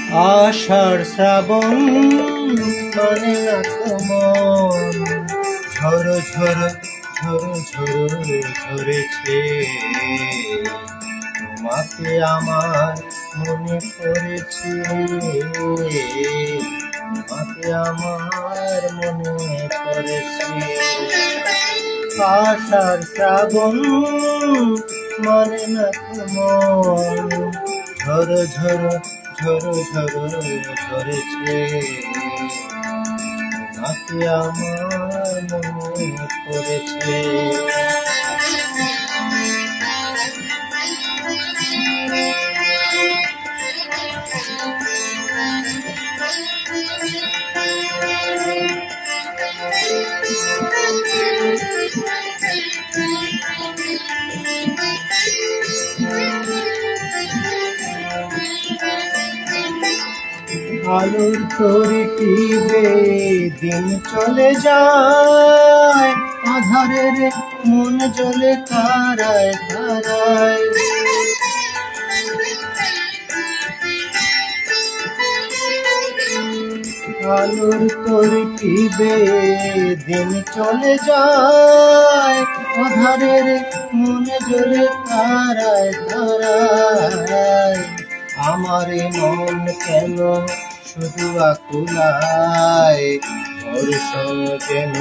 আষাঢ় শ্রাবণ মানে না মন, ঝরো ঝরো ঝরো ঝরো ঝরেছে। তোমাকে আমার মনে পড়েছে, তোমাকে আমার মনে পড়েছে। আষাঢ় শ্রাবণ মানে না মন, ঝরো ঝরো ঝরো ঝরো ঝরেছে। তোমাকে আমার মনে পড়েছে। আলোর তরি টিবে দিন চলে যায়, আধারের মন জ্বলে তারায় তারায়। আলোর তরি টিবে দিন চলে যায়, আধারের মন জ্বলে তারায় তারায়। আমার মন কেন শুধু আকুলায়, বর্ষ যেন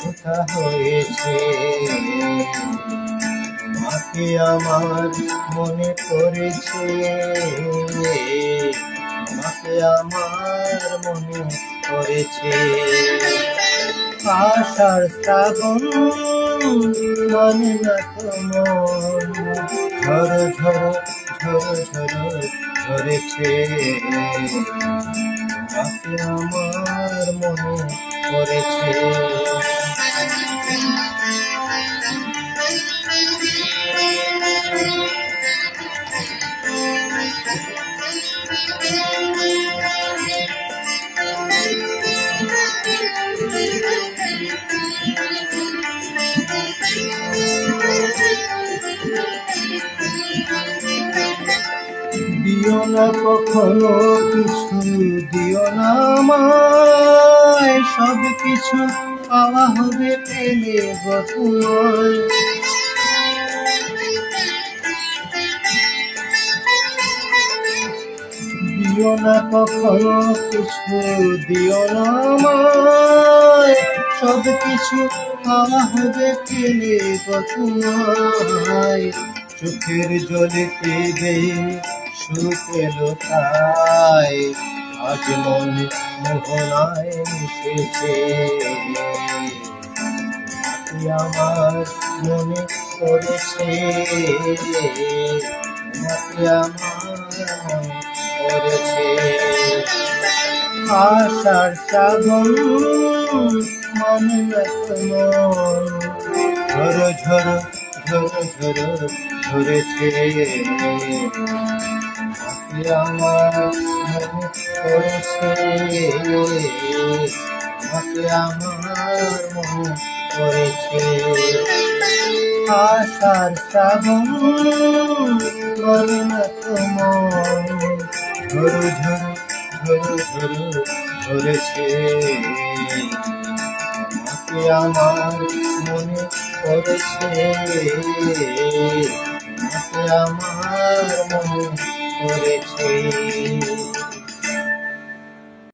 কোথা হয়েছে। তোমাকে আমার মনে পড়েছে, তোমাকে আমার মনে পড়েছে। আষাঢ় শ্রাবণ মানে না মন, ঝরো ঝরো ঝরো ঝরো ঝরেছে। তোমাকে আমার মনে পড়েছে। দিও না কখনো কিছু, দিও না আমায়, সব কিছু পাওয়া হবে পেলে গো তোমায়। দিও না কখনো কিছু, দিও না আমায়, সব কিছু পাওয়া হবে পেলে গো তোমায়। চোখের জলে পেবে সুখ এলো তাই, আজ মন মোহনায় মিশেছে। তোমাকে আমার মনে পড়েছে, তোমাকে আমার মনে পড়েছে। আষাঢ় শ্রাবণ মানে না মন, ঝরো ঝরো ঝরো ঝরো ঝরেছে। তোমাকে আমার মনে পড়েছে, তোমাকে আমার মনে পড়েছে। আষাঢ় শ্রাবণ মানে না মন, ঝরো ঝরো ঝরো ঝরো ঝরেছে। তোমাকে আমার মনে পড়েছে, তোমাকে আমার মনে পড়েছে।